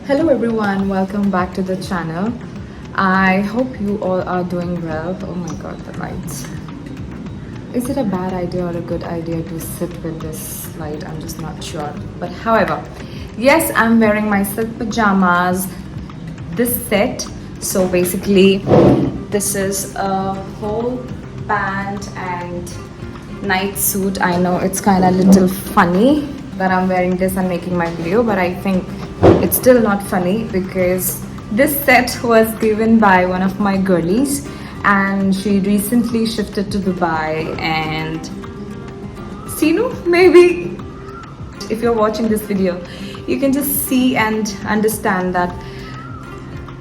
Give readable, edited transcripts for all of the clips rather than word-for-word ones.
Hello everyone, welcome back to the channel. I hope you all are doing well. Oh my god, the lights. Is it a bad idea or a good idea to sit with this light? I'm just not sure. But however, yes, I'm wearing my silk pajamas, this set. So basically, this is a whole pant and night suit. I know it's kind of little funny that I'm wearing this and making my video, but I think it's still not funny because this set was given by one of my girlies and she recently shifted to Dubai. And Sinu, maybe if you're watching this video, you can just see and understand that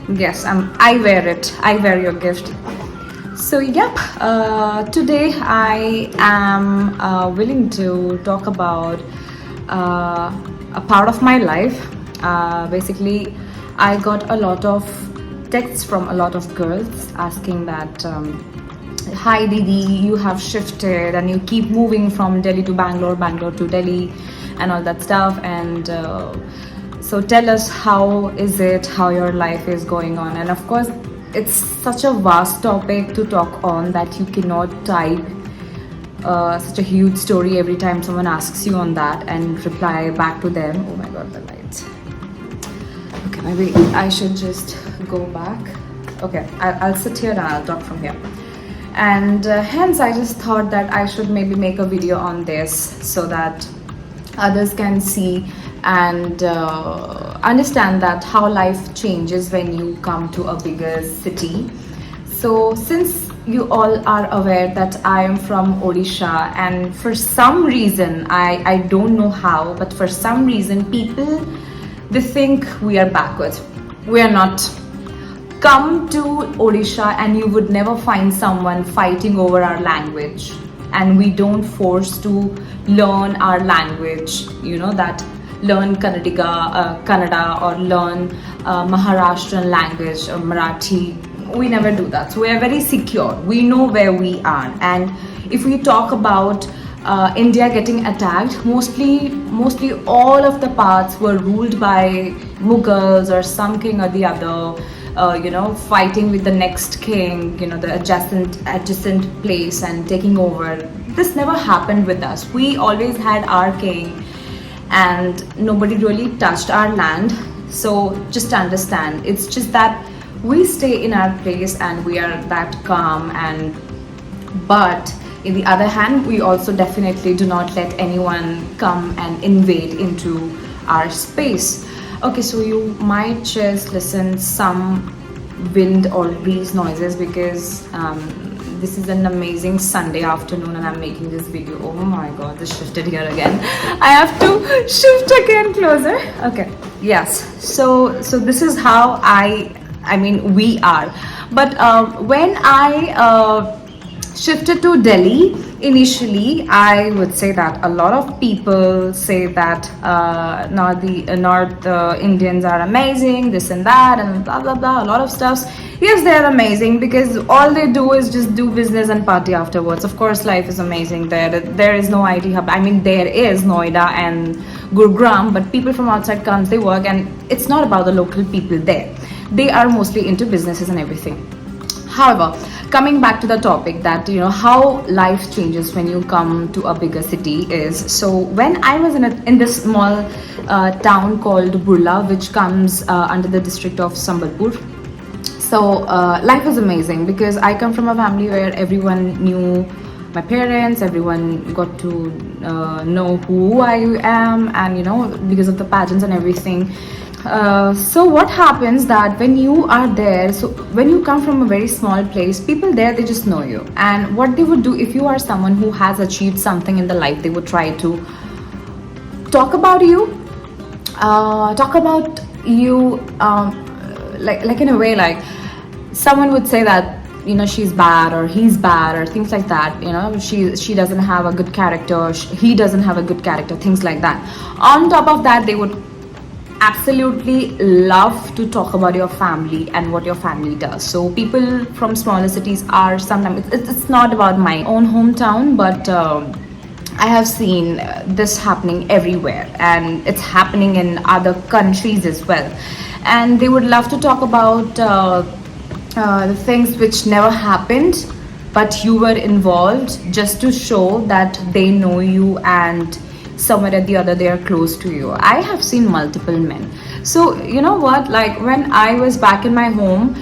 yes, I wear it. I wear your gift. So yep, today I am willing to talk about a part of my life. Basically, I got a lot of texts from a lot of girls asking that, hi Didi, you have shifted and you keep moving from Delhi to Bangalore, Bangalore to Delhi and all that stuff. And so tell us, how is it, how your life is going on? And of course, it's such a vast topic to talk on that you cannot type such a huge story every time someone asks you on that and reply back to them. Oh my god, the lights. Okay, maybe I should just go back. Okay, I'll sit here and I'll talk from here. And hence I just thought that I should maybe make a video on this so that others can see and understand that how life changes when you come to a bigger city. So since you all are aware that I am from Odisha, and for some reason, I don't know how, but for some reason people, they think we are backwards. We are not. Come to Odisha and you would never find someone fighting over our language, and we don't force to learn our language, you know, that learn Kannada or learn Maharashtrian language or Marathi. We never do that. So we are very secure. We know where we are. And if we talk about India getting attacked, mostly all of the parts were ruled by Mughals or some king or the other. Fighting with the next king, the adjacent place and taking over. This never happened with us. We always had our king and nobody really touched our land. So just understand, it's just that we stay in our place and we are that calm. And but in the other hand, we also definitely do not let anyone come and invade into our space. Okay, so you might just listen some wind or breeze noises because this is an amazing Sunday afternoon and I'm making this video. Oh my god, this shifted here again. I have to shift again closer. Okay, yes. So this is how we are. But when I shifted to Delhi, initially I would say that a lot of people say that North Indians are amazing, this and that and blah blah blah, a lot of stuffs. Yes, they are amazing because all they do is just do business and party afterwards. Of course, life is amazing there. There is no IT hub. There is Noida and Gurugram, but people from outside comes, they work, and it's not about the local people there. They are mostly into businesses and everything. However, coming back to the topic that how life changes when you come to a bigger city is, so when I was in this small town called Burla, which comes under the district of Sambalpur. So life was amazing because I come from a family where everyone knew my parents, everyone got to know who I am, and because of the pageants and everything. So what happens that when you are there, so when you come from a very small place, people there, they just know you. And what they would do, if you are someone who has achieved something in the life, they would try to talk about you, like in a way, like someone would say that she's bad or he's bad or things like that. She doesn't have a good character, he doesn't have a good character, things like that. On top of that, they would absolutely love to talk about your family and what your family does. So people from smaller cities are sometimes, it's not about my own hometown, but I have seen this happening everywhere, and it's happening in other countries as well. and they would love to talk about the things which never happened, but you were involved, just to show that they know you and somewhere or the other they are close to you. I have seen multiple men. So you know what, like when I was back in my home,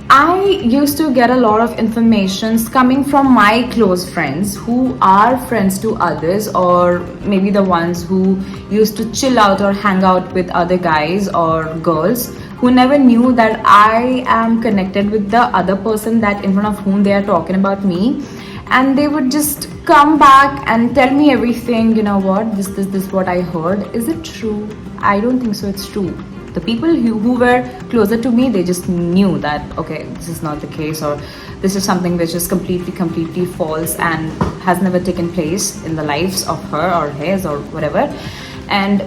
I used to get a lot of informations coming from my close friends who are friends to others, or maybe the ones who used to chill out or hang out with other guys or girls, who never knew that I am connected with the other person that in front of whom they are talking about me. And they would just come back and tell me everything. You know what, this what I heard, is it true? I don't think so, it's true. The people who were closer to me, they just knew that okay, this is not the case, or this is something which is completely false and has never taken place in the lives of her or his or whatever. And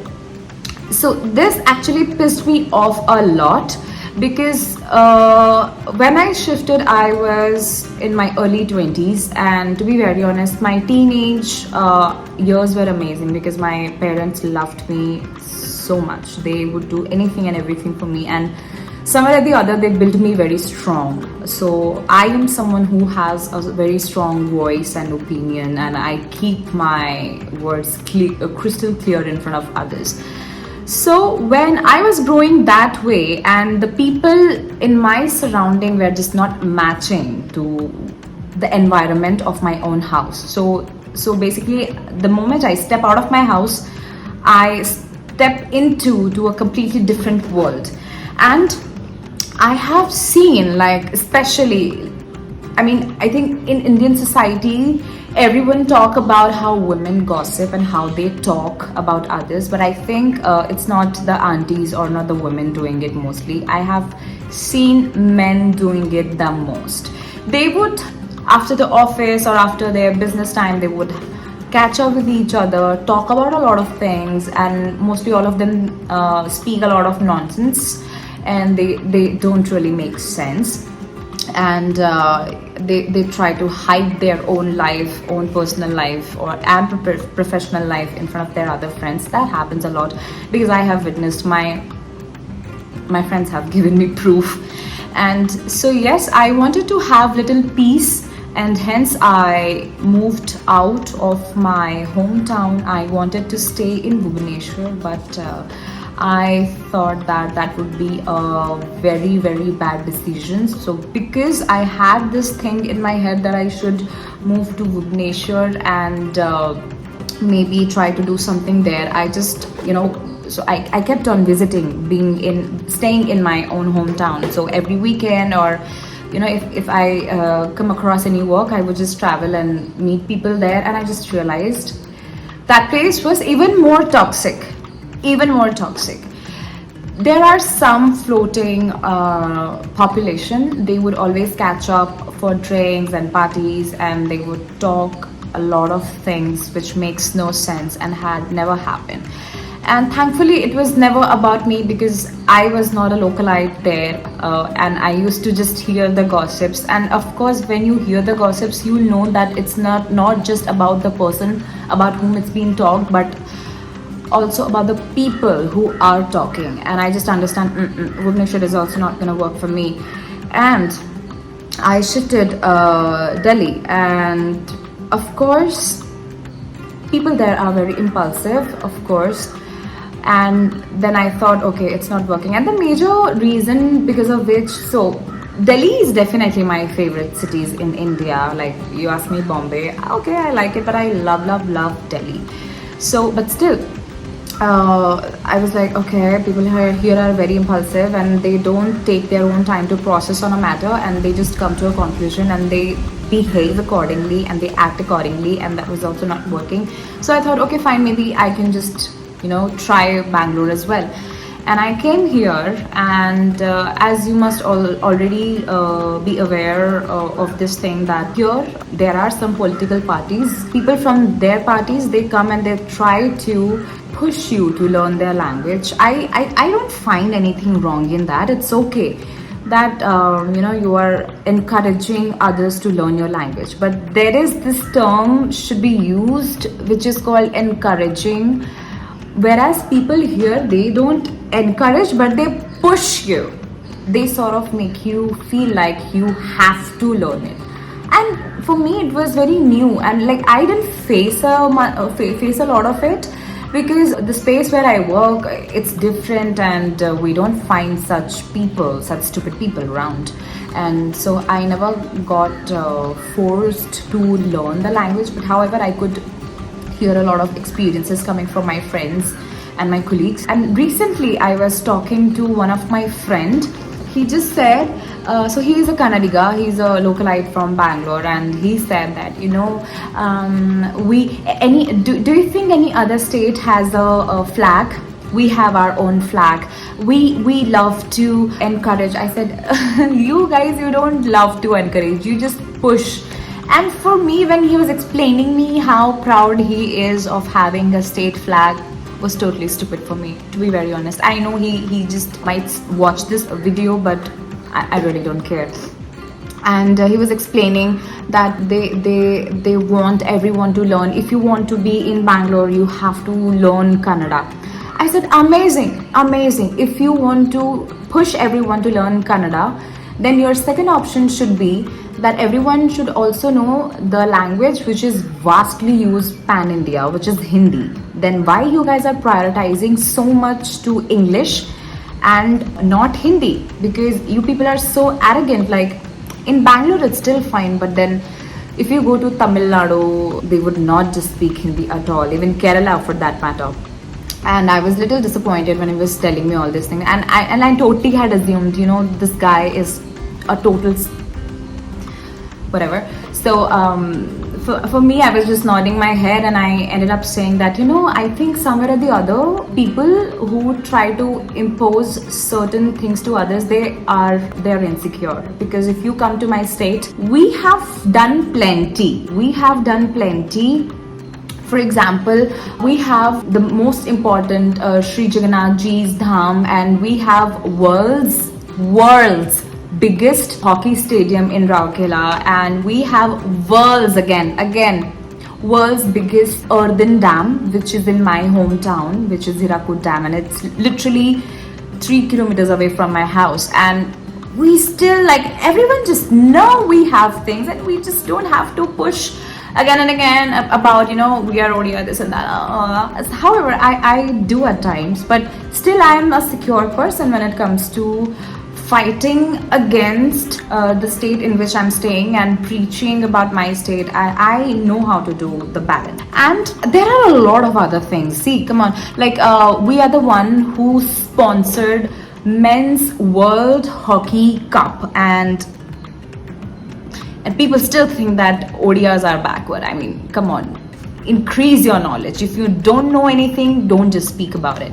so this actually pissed me off a lot, because when I shifted, I was in my early 20s, and to be very honest, my teenage years were amazing because my parents loved me so much. They would do anything and everything for me, and somewhere or the other they built me very strong. So I am someone who has a very strong voice and opinion, and I keep my words crystal clear in front of others. So when I was growing that way, and the people in my surrounding were just not matching to the environment of my own house. So basically, the moment I step out of my house, I step into a completely different world. And I have seen, like, especially, I mean, I think in Indian society, everyone talk about how women gossip and how they talk about others, but I think it's not the aunties or not the women doing it mostly. I have seen men doing it the most. They would, after the office or after their business time, they would catch up with each other, talk about a lot of things, and mostly all of them speak a lot of nonsense, and they don't really make sense. And they try to hide their own life, own personal life, or and professional life in front of their other friends. That happens a lot, because I have witnessed, my friends have given me proof. And so yes, I wanted to have little peace, and hence I moved out of my hometown. I wanted to stay in Bhubaneswar, but I thought that would be a very bad decision. So because I had this thing in my head that I should move to Bhubaneswar and maybe try to do something there, I just, so I kept on visiting, staying in my own hometown. So every weekend, or if I come across any work, I would just travel and meet people there. And I just realized that place was even more toxic. There are some floating population. They would always catch up for drinks and parties, and they would talk a lot of things which makes no sense and had never happened. And thankfully it was never about me, because I was not a localite there, and I used to just hear the gossips. And of course, when you hear the gossips, you know that it's not just about the person about whom it's being talked, but also about the people who are talking. And I just understand Bhubaneswar is also not going to work for me. And I shifted Delhi, and of course people there are very impulsive, of course. And then I thought, okay, it's not working. And the major reason because of which, so Delhi is definitely my favorite cities in India. Like, you ask me Bombay, okay, I like it, but I love Delhi. So, but still, I was like, okay, people here are very impulsive, and they don't take their own time to process on a matter, and they just come to a conclusion and they behave accordingly and they act accordingly, and that was also not working. So I thought, okay, fine, maybe I can just try Bangalore as well. And I came here, and as you must already be aware of this thing, that here there are some political parties. People from their parties, they come and they try to push you to learn their language. I don't find anything wrong in that. It's okay that you are encouraging others to learn your language, but there is this term should be used which is called encouraging, whereas people here, they don't encourage, but they push you. They sort of make you feel like you have to learn it. And for me, it was very new, and like I didn't face a lot of it, because the space where I work, it's different, and we don't find such people, such stupid people around. And so I never got forced to learn the language, but however, I could hear a lot of experiences coming from my friends and my colleagues. And recently I was talking to one of my friend. He just said, so he is a Kannadiga, he's a localite from Bangalore, and he said that, do you think any other state has a flag? We have our own flag. We love to encourage. I said, you guys, you don't love to encourage, you just push. And for me, when he was explaining me how proud he is of having a state flag, was totally stupid for me, to be very honest. I know he just might watch this video, but I really don't care. And he was explaining that they want everyone to learn. If you want to be in Bangalore, you have to learn Kannada. I said, amazing. If you want to push everyone to learn Kannada, then your second option should be that everyone should also know the language which is vastly used pan-India, which is Hindi. Then why you guys are prioritizing so much to English and not Hindi? Because you people are so arrogant. Like in Bangalore, it's still fine, but then if you go to Tamil Nadu, they would not just speak Hindi at all, even Kerala for that matter. And I was a little disappointed when he was telling me all this thing, and I totally had assumed, this guy is a total whatever. So for me, I was just nodding my head, and I ended up saying that, I think somewhere or the other, people who try to impose certain things to others, they're insecure. Because if you come to my state, we have done plenty. For example, we have the most important Sri Jagannath Ji's Dham, and we have world's biggest hockey stadium in Rourkela, and we have world's biggest earthen dam, which is in my hometown, which is Hirakud Dam, and it's literally 3 kilometers away from my house. And we still, like, everyone just know we have things, and we just don't have to push again and again about, we are Odia, this and that. However, I do at times, but still I'm a secure person when it comes to fighting against the state in which I'm staying and preaching about my state. I know how to do the balance. And there are a lot of other things. See, come on, like we are the one who sponsored Men's World Hockey Cup, and people still think that ODIs are backward. I mean, come on, increase your knowledge. If you don't know anything, don't just speak about it.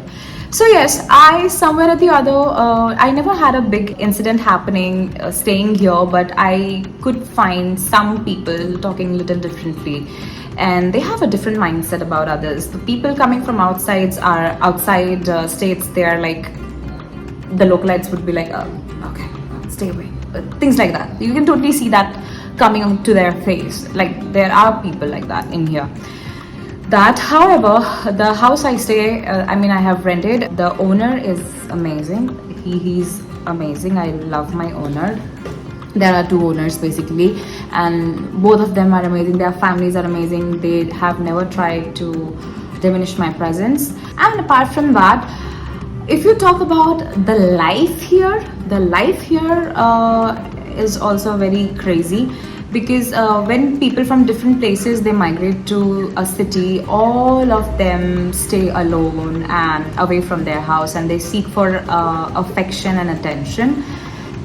So yes, I somewhere or the other, I never had a big incident happening staying here, but I could find some people talking a little differently, and they have a different mindset about others. The people coming from outside states, they are like, the localites would be like, okay, stay away, things like that. You can totally see that coming to their face. Like, there are people like that in here. That, however, the house I stay, I have rented. The owner is amazing. He's amazing. I love my owner. There are two owners basically, and both of them are amazing. Their families are amazing. They have never tried to diminish my presence. And apart from that, if you talk about the life here is also very crazy, because when people from different places, they migrate to a city, all of them stay alone and away from their house, and they seek for affection and attention.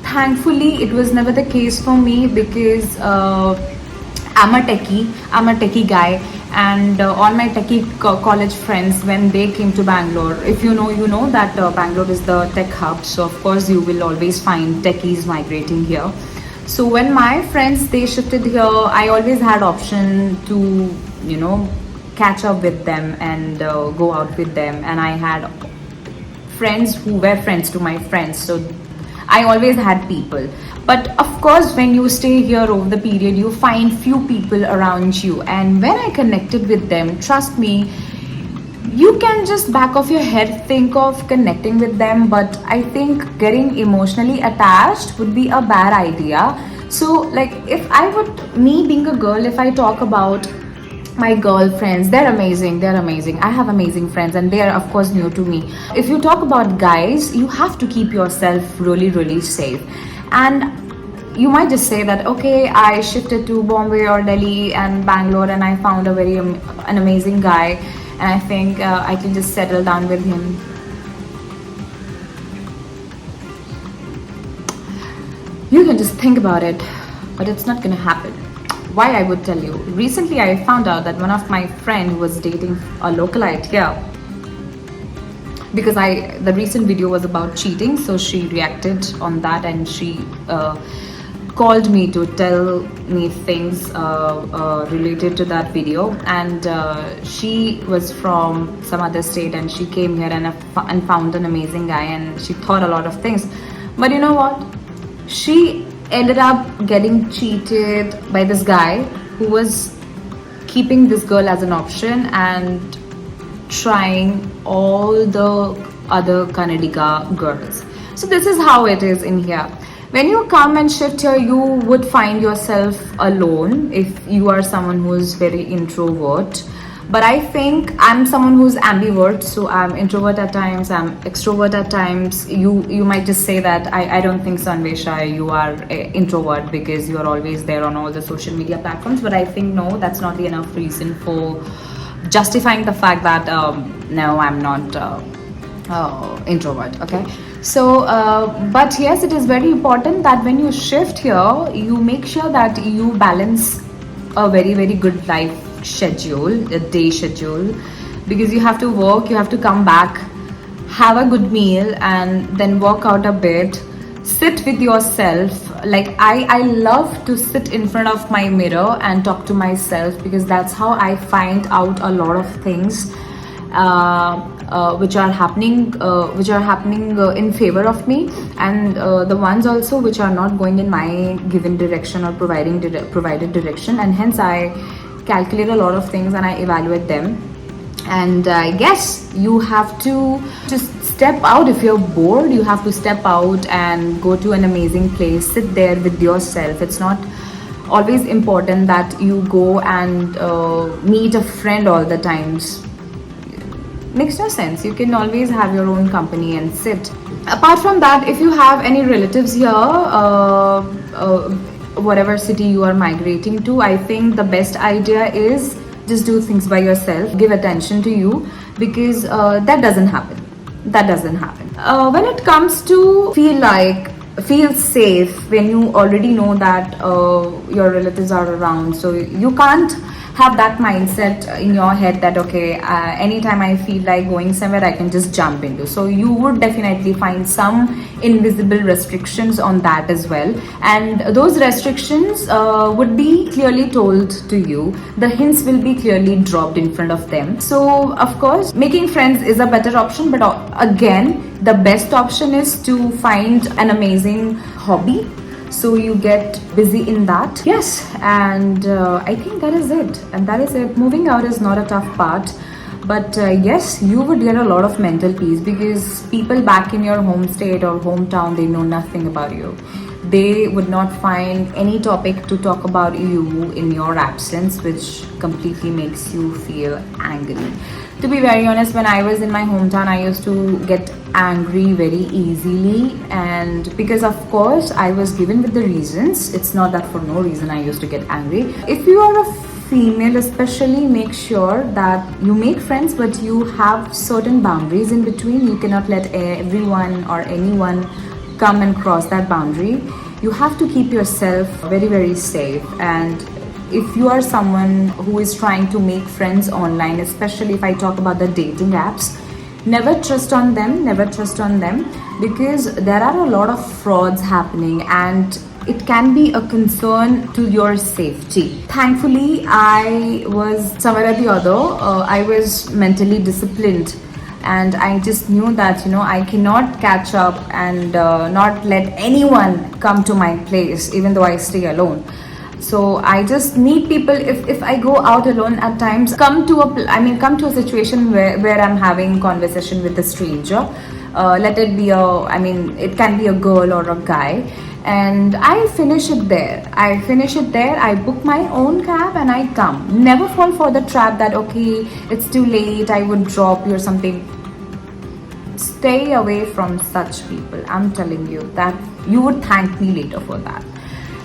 Thankfully, it was never the case for me, because I'm a techie guy, and all my techie college friends, when they came to Bangalore, if you know that Bangalore is the tech hub, so of course you will always find techies migrating here. So when my friends, they shifted here, I always had option to catch up with them and go out with them, and I had friends who were friends to my friends, so I always had people. But of course, when you stay here over the period, you find few people around you, and when I connected with them, trust me, you can just back of your head think of connecting with them, but I think getting emotionally attached would be a bad idea. So like, if I would, me being a girl, if I talk about my girlfriends, they're amazing, I have amazing friends and they are of course new to me. If you talk about guys, you have to keep yourself really really safe. And you might just say that, okay, I shifted to Bombay or Delhi and Bangalore and I found a very an amazing guy, and I think I can just settle down with him. You can just think about it, but it's not gonna happen. Why I would tell you? Recently, I found out that one of my friend was dating a localite here. Because the recent video was about cheating, so she reacted on that and she called me to tell me things related to that video. And she was from some other state and she came here and found an amazing guy, and she thought a lot of things. But you know what? She ended up getting cheated by this guy who was keeping this girl as an option and trying all the other Kannadiga girls. So this is how it is in here. When you come and shift here, you would find yourself alone if you are someone who is very introvert. But I think I'm someone who's ambivert, so I'm introvert at times, I'm extrovert at times. You might just say that I don't think so, Anvesha, you are an introvert because you are always there on all the social media platforms. But I think no, that's not the enough reason for justifying the fact that no, I'm not introvert. Okay, so but yes, it is very important that when you shift here, you make sure that you balance a very very good life schedule, a day schedule, because you have to work, you have to come back, have a good meal, and then work out a bit, sit with yourself. Like I love to sit in front of my mirror and talk to myself, because that's how I find out a lot of things which are happening in favor of me, and the ones also which are not going in my given direction or provided direction. And hence I calculate a lot of things and I evaluate them. And I guess you have to just step out. If you're bored, you have to step out and go to an amazing place, sit there with yourself. It's not always important that you go and meet a friend all the times. Makes no sense. You can always have your own company and sit. Apart from that, if you have any relatives here, whatever city you are migrating to, I think the best idea is just do things by yourself, give attention to you, because that doesn't happen. When it comes to feel safe, when you already know that your relatives are around, so you can't have that mindset in your head that okay, anytime I feel like going somewhere, I can just jump into. So you would definitely find some invisible restrictions on that as well, and those restrictions would be clearly told to you. The hints will be clearly dropped in front of them. So of course, making friends is a better option, but again, the best option is to find an amazing hobby, so you get busy in that. Yes, and I think that is it. Moving out is not a tough part, but yes, you would get a lot of mental peace, because people back in your home state or hometown, they know nothing about you. They would not find any topic to talk about you in your absence, which completely makes you feel angry. To be very honest, when I was in my hometown, I used to get angry very easily, and because of course I was given with the reasons. It's not that for no reason I used to get angry. If you are a female especially, make sure that you make friends, but you have certain boundaries in between. You cannot let everyone or anyone come and cross that boundary. You have to keep yourself very very safe. And if you are someone who is trying to make friends online, especially if I talk about the dating apps, never trust on them, because there are a lot of frauds happening, and it can be a concern to your safety. Thankfully, I was somewhere or the other, I was mentally disciplined, and I just knew that I cannot catch up and not let anyone come to my place, even though I stay alone. So I just need people. If I go out alone at times, come to a situation where I'm having conversation with a stranger. Let it be it can be a girl or a guy, and I finish it there. I book my own cab and I come. Never fall for the trap that okay, it's too late, I would drop you or something. Stay away from such people. I'm telling you that you would thank me later for that.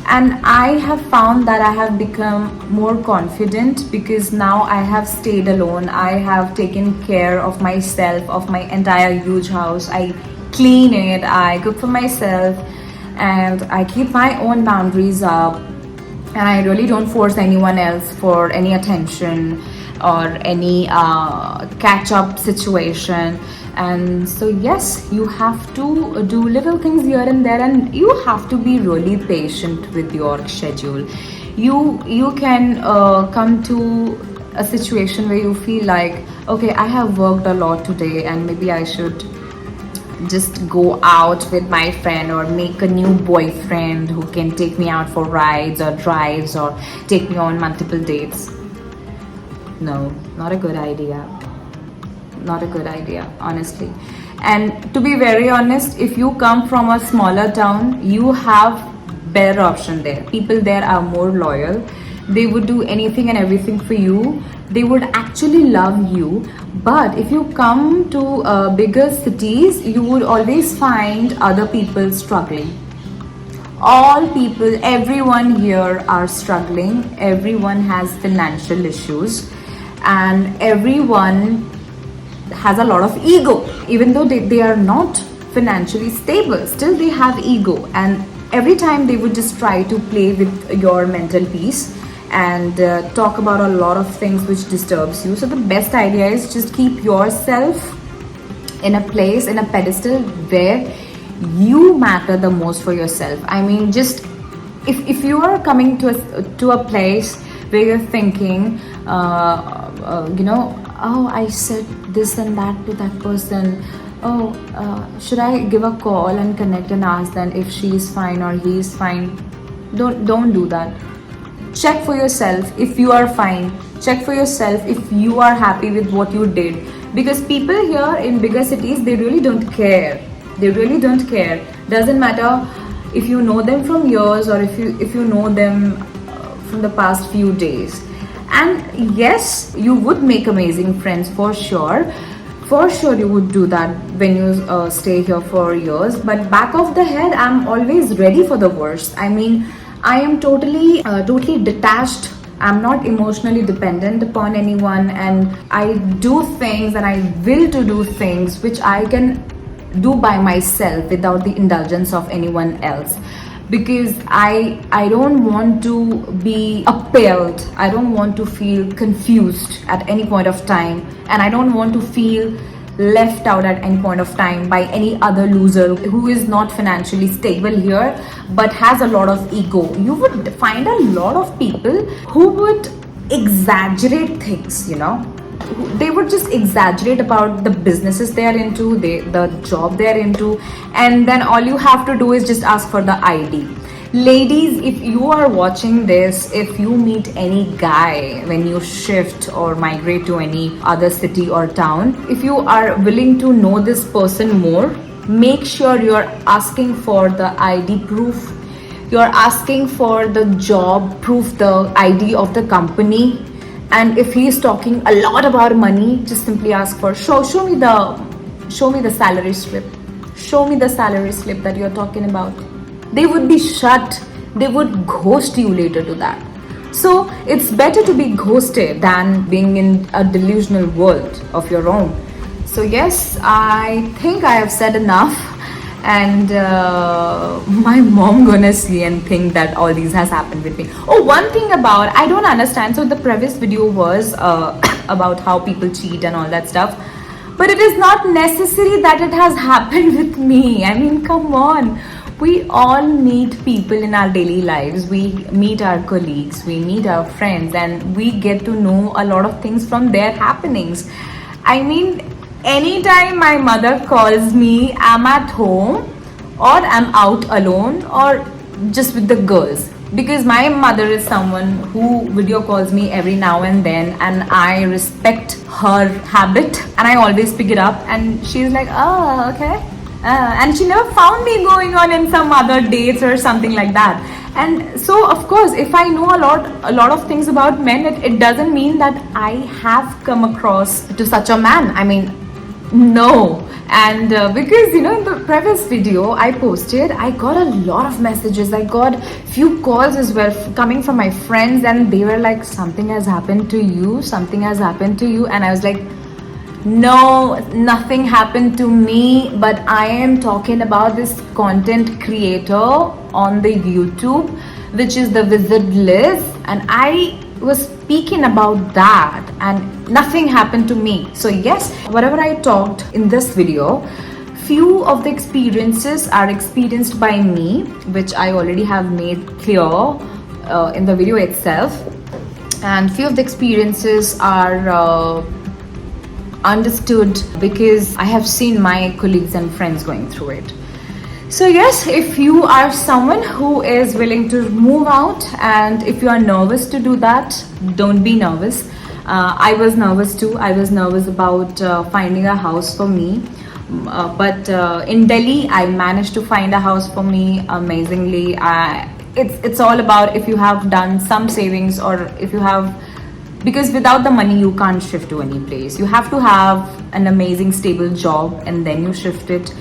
And I have found that I have become more confident because now I have stayed alone. I have taken care of myself, of my entire huge house. I clean it, I cook for myself, and I keep my own boundaries up. And I really don't force anyone else for any attention or any catch up situation. And so yes, you have to do little things here and there, and you have to be really patient with your schedule. You can come to a situation where you feel like, okay, I have worked a lot today and maybe I should just go out with my friend or make a new boyfriend who can take me out for rides or drives or take me on multiple dates. No, not a good idea. Not a good idea, honestly. And to be very honest, if you come from a smaller town, you have better option there. People there are more loyal. They would do anything and everything for you. They would actually love you. But if you come to bigger cities, you would always find other people struggling. All people, everyone here are struggling. Everyone has financial issues, and everyone has a lot of ego. Even though they are not financially stable, still they have ego, and every time they would just try to play with your mental peace and talk about a lot of things which disturbs you. So the best idea is just keep yourself in a place, in a pedestal where you matter the most for yourself. I mean, just if you are coming to a place where you're thinking oh, I said this and that to that person, should I give a call and connect and ask them if she is fine or he is fine? Don't do that. Check for yourself if you are fine. Check for yourself if you are happy with what you did, because people here in bigger cities, they really don't care. Doesn't matter if you know them from years or if you know them from the past few days. And yes, you would make amazing friends for sure. For sure you would do that when you stay here for years. But back of the head, I'm always ready for the worst. I mean, I am totally detached. I'm not emotionally dependent upon anyone, and I do things and I will to do things which I can do by myself without the indulgence of anyone else, because I don't want to be appalled. I don't want to feel confused at any point of time, and I don't want to feel left out at any point of time by any other loser who is not financially stable here but has a lot of ego. You would find a lot of people who would exaggerate things, they would just exaggerate about the businesses they are into, the job they are into, and then all you have to do is just ask for the ID. Ladies, if you are watching this, if you meet any guy when you shift or migrate to any other city or town, if you are willing to know this person more, make sure you're asking for the ID proof. You're asking for the job proof, the ID of the company. And if he is talking a lot about money, just simply ask for show me the salary slip. Show me the salary slip that you're talking about. They would be shut. They would ghost you later to that. So it's better to be ghosted than being in a delusional world of your own. So yes, I think I have said enough, and my mom gonna see and think that all these has happened with me. Oh, one thing about, I don't understand. So the previous video was about how people cheat and all that stuff, but it is not necessary that it has happened with me. I mean, come on. We all meet people in our daily lives. We meet our colleagues, we meet our friends, and we get to know a lot of things from their happenings. I mean, anytime my mother calls me, I'm at home or I'm out alone or just with the girls, because my mother is someone who video calls me every now and then, and I respect her habit and I always pick it up, and she's like, oh, okay. And she never found me going on in some other dates or something like that. And so of course, if I know a lot of things about men, it doesn't mean that I have come across to such a man. I mean, no. And because in the previous video I posted, I got a lot of messages, I got few calls as well coming from my friends, and they were like, something has happened to you, something has happened to you. And I was like, no, nothing happened to me, but I am talking about this content creator on the YouTube, which is the Wizard Liz, and I was speaking about that and nothing happened to me. So yes, whatever I talked in this video, few of the experiences are experienced by me, which I already have made clear in the video itself, and few of the experiences are understood because I have seen my colleagues and friends going through it. So yes, if you are someone who is willing to move out, and if you are nervous to do that, don't be nervous. I was nervous too. I was nervous about finding a house for me. But in Delhi, I managed to find a house for me amazingly. It's all about if you have done some savings, or if you have, because without the money you can't shift to any place. You have to have an amazing stable job and then you shift it.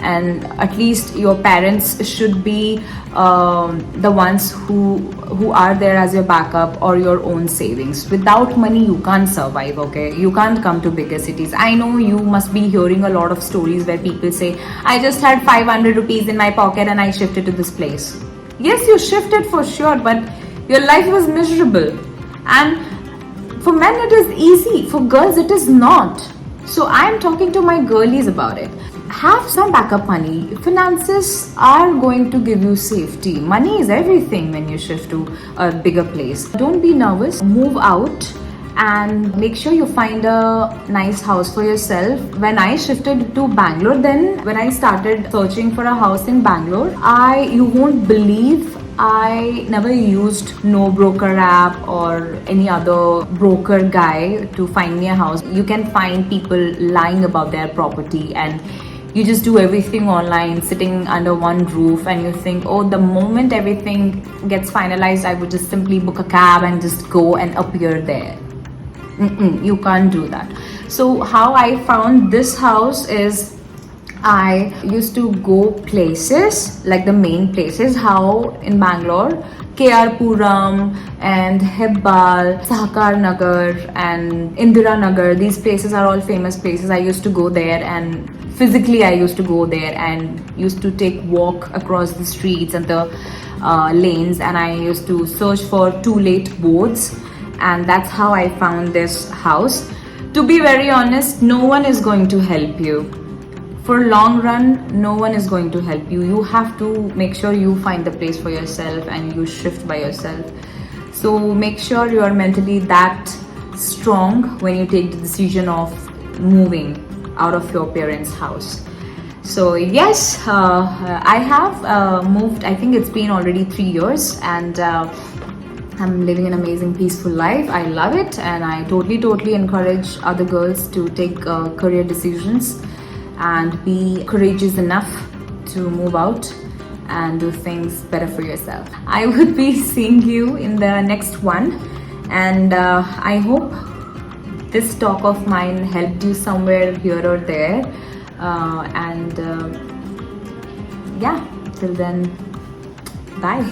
And at least your parents should be the ones who are there as your backup, or your own savings. Without money you can't survive, okay? You can't come to bigger cities. I know you must be hearing a lot of stories where people say, I just had 500 rupees in my pocket and I shifted to this place. Yes, you shifted for sure, but your life was miserable. And for men it is easy, for girls it is not. So I am talking to my girlies about it. Have some backup money. Finances are going to give you safety. Money is everything when you shift to a bigger place. Don't be nervous. Move out and make sure you find a nice house for yourself. When I shifted to Bangalore, then when I started searching for a house in Bangalore, you won't believe, I never used no broker app or any other broker guy to find me a house. You can find people lying about their property, and you just do everything online, sitting under one roof, and you think, oh, the moment everything gets finalized, I would just simply book a cab and just go and appear there. You can't do that. So how I found this house is, I used to go places like the main places, how in Bangalore, KR Puram and Hebbal, Sahakar Nagar and Indira Nagar. These places are all famous places. I used to go there, and physically I used to go there and used to take walk across the streets and the lanes, and I used to search for too late boards, and that's how I found this house. To be very honest, no one is going to help you. For long run, no one is going to help you. You have to make sure you find the place for yourself and you shift by yourself. So make sure you are mentally that strong when you take the decision of moving out of your parents' house. So yes, I have moved. I think it's been already 3 years, and I'm living an amazing peaceful life. I love it, and I totally encourage other girls to take career decisions and be courageous enough to move out and do things better for yourself. I would be seeing you in the next one, and I hope this talk of mine helped you somewhere here or there. Yeah, till then, bye.